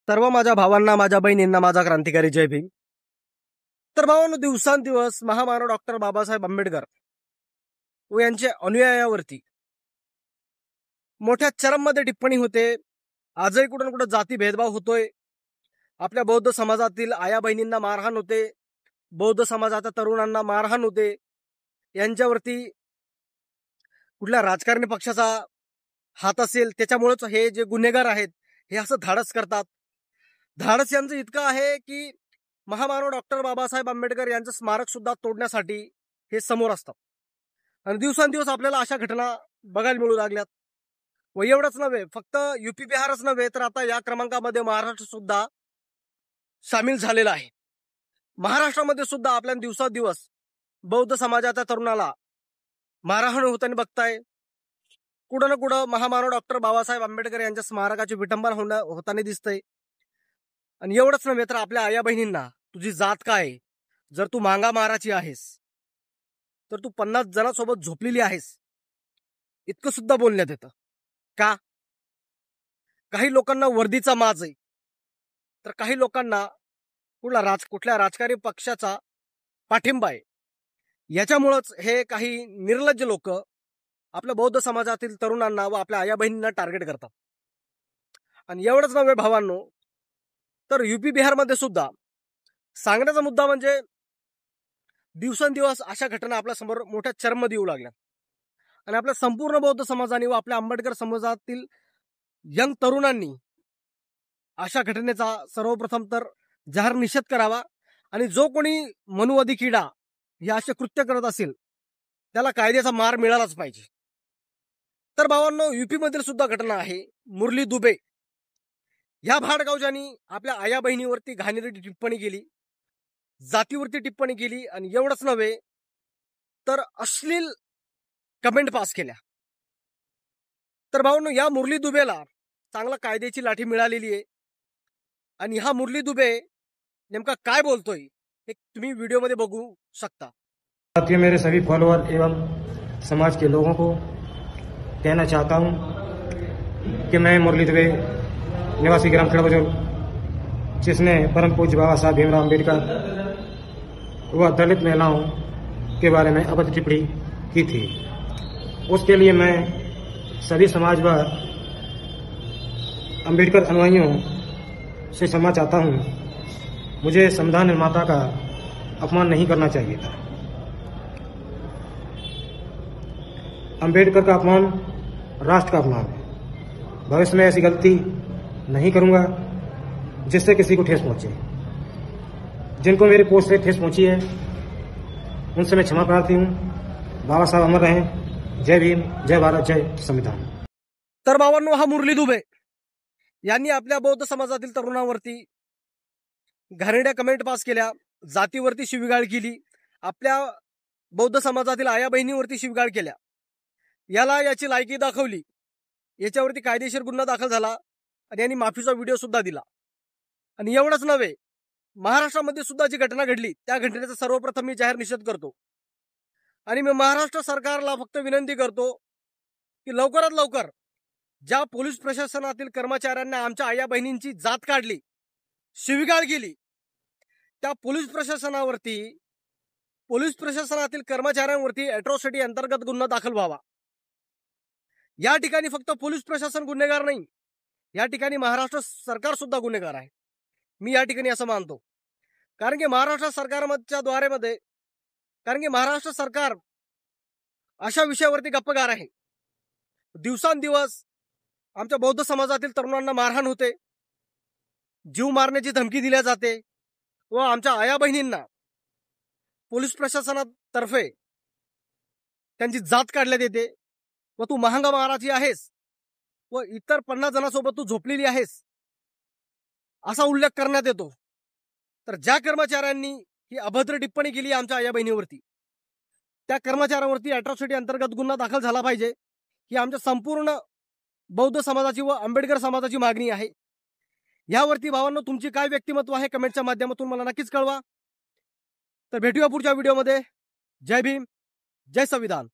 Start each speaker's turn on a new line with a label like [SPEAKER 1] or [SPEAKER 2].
[SPEAKER 1] सर्व माझ्या भावांना, माझ्या बहिणींना माझा क्रांतिकारी जय भीम. तर भावांनो, दिवसांदिवस महामानव डॉक्टर बाबासाहेब आंबेडकर व यांच्या अनुयायावरती मोठ्या चरममध्ये टिप्पणी होते. आजही कुठं कुठं जाती भेदभाव होतोय. आपल्या बौद्ध समाजातील आया बहिणींना मारहाण होते, बौद्ध समाजाच्या तरुणांना मारहाण होते. यांच्यावरती कुठल्या राजकारणी पक्षाचा हात असेल, त्याच्यामुळेच हे जे गुन्हेगार आहेत हे असं धाडस करतात. धाडस यांचं इतकं आहे की महामानव डॉक्टर बाबासाहेब आंबेडकर यांचं स्मारक सुद्धा तोडण्यासाठी हे समोर असतात. आणि दिवसांदिवस आपल्याला अशा घटना बघायला मिळू लागल्यात. व एवढंच नव्हे, फक्त युपी बिहारच नव्हे, तर आता या क्रमांकामध्ये महाराष्ट्र सुद्धा सामील झालेला आहे. महाराष्ट्रामध्ये सुद्धा आपल्याला दिवसादिवस बौद्ध समाजाच्या तरुणाला मारहाण होताना बघताय. कुठं ना कुठं महामानव डॉक्टर बाबासाहेब आंबेडकर यांच्या स्मारकाची विटंबना होताना दिसतंय. आणि एवढंच नव्हे, तर आपल्या आया बहिणींना तुझी जात काय, जर तू मांगा माराची आहेस तर तू 50 जणांसोबत झोपलेली आहेस, इतकं सुद्धा बोलण्यात येतं. का? काही लोकांना वर्दीचा माज आहे, तर काही लोकांना कुठल्या राजकारणी पक्षाचा पाठिंबा आहे. याच्यामुळंच हे काही निर्लज्ज लोक आपल्या बौद्ध समाजातील तरुणांना व आपल्या आया बहिणींना टार्गेट करतात. आणि एवढंच नव्हे भावांनो, तर युपी बिहारमध्ये सुद्धा सांगण्याचा मुद्दा म्हणजे दिवसेंदिवस अशा घटना आपल्या समोर मोठ्या चरममध्ये येऊ लागल्या. आणि आपल्या संपूर्ण बौद्ध समाजाने व आपल्या आंबेडकर समाजातील यंग तरुणांनी अशा घटनेचा सर्वप्रथम तर जाहीर निषेध करावा. आणि जो कोणी मनुवादी किडा हे असे कृत्य करत असेल त्याला कायद्याचा मार मिळालाच पाहिजे. तर भावांनो, युपी मधील सुद्धा घटना आहे. मुरली दुबे या भाडगावजानी आपल्या आया बहिणीवरती घाणेरडी टिप्पणी केली, जातीवरती टिप्पणी केली. आणि एवढंच नव्हे, तर अश्लील कमेंट पास केल्या. तर भावांनो, या मुरली दुबेला चांगला कायद्याची लाठी मिळालेली आहे. आणि हा मुरली दुबे नेमका काय बोलतोय हे तुम्ही व्हिडिओ मध्ये बघू शकता.
[SPEAKER 2] साथियों, मेरे सभी फॉलोअर एवं समाज के लोगों को कहना चाहता हूं कि मैं मुरली दुबे, निवासी ग्राम खड़बजोल, जिसने परम पूज्य बाबा साहब भीमराव अम्बेडकर व दलित महिलाओं के बारे में अभद्र टिप्पणी की थी, उसके लिए मैं सभी समाज व अम्बेडकर अनुयायियों से क्षमा चाहता हूं. मुझे संविधान निर्माता का अपमान नहीं करना चाहिए था. अम्बेडकर का अपमान राष्ट्र का अपमान है. भविष्य में ऐसी गलती नहीं करूंगा जिससे किसी को ठेस पहुंचे. जिनको मेरी पोस्ट से ठेस पहुंची है उनसे मैं क्षमा प्रार्थी हूं. बाबा साहब अमर रहें. जय भीम, जय भारत, जय संविधान.
[SPEAKER 1] तर भावांनो, हा मुरली दुबे यांनी आपल्या बौद्ध समाजातील तरुणांवरती घाणेरड्या कमेंट पास केल्या, जातीवरती शिवीगाळ केली, आपल्या बौद्ध समाजातील आया बहिणीवरती शिवीगाळ केल्या. याची लायकी दाखवली. याच्यावरती कायदेशीर गुन्हा दाखल झाला आणि यांनी माफीचा व्हिडिओ सुद्धा दिला. आणि एवढंच नव्हे, महाराष्ट्रामध्ये सुद्धा जी घटना घडली त्या घटनेचा सर्वप्रथम मी जाहीर निषेध करतो. आणि मी महाराष्ट्र सरकारला फक्त विनंती करतो की लवकरात लवकर ज्या पोलीस प्रशासनातील कर्मचाऱ्यांना आमच्या आया बहिणींची जात काढली, शिवीगाळ केली, त्या पोलीस प्रशासनातील कर्मचाऱ्यांवरती अॅट्रॉसिटी अंतर्गत गुन्हा दाखल व्हावा. या ठिकाणी फक्त पोलीस प्रशासन गुन्हेगार नाही, या ठिकाणी महाराष्ट्र सरकार सुद्धा गुन्हेगार आहे. मी या ठिकाणी असं मानतो. कारण की महाराष्ट्र सरकार अशा विषयावरती गप्पगार आहे. दिवसांदिवस आमच्या बौद्ध समाजातील तरुणांना मारहाण होते, जीव मारण्याची धमकी दिल्या जाते व आमच्या आया बहिणींना पोलीस प्रशासनातर्फे त्यांची जात काढण्यात येते. व तू महांगा माराची आहेस व इतर 50 जणांसोबत तू झोपलेली आहेस असा उल्लेख करण्यात येतो. तर ज्या कर्मचाऱ्यांनी ही अभद्र टिप्पणी केली आमच्या आया बहिणीवरती, त्या कर्मचाऱ्यांवरती अॅट्रॉसिटी अंतर्गत गुन्हा दाखल झाला पाहिजे, ही आमच्या संपूर्ण बौद्ध समाजाची व आंबेडकर समाजाची मागणी आहे. यावरती भावांनो, तुमची काय व्यक्तिमत्व आहे कमेंटच्या माध्यमातून मला नक्कीच कळवा. तर भेटूया पुढच्या व्हिडिओमध्ये. जय भीम, जय संविधान.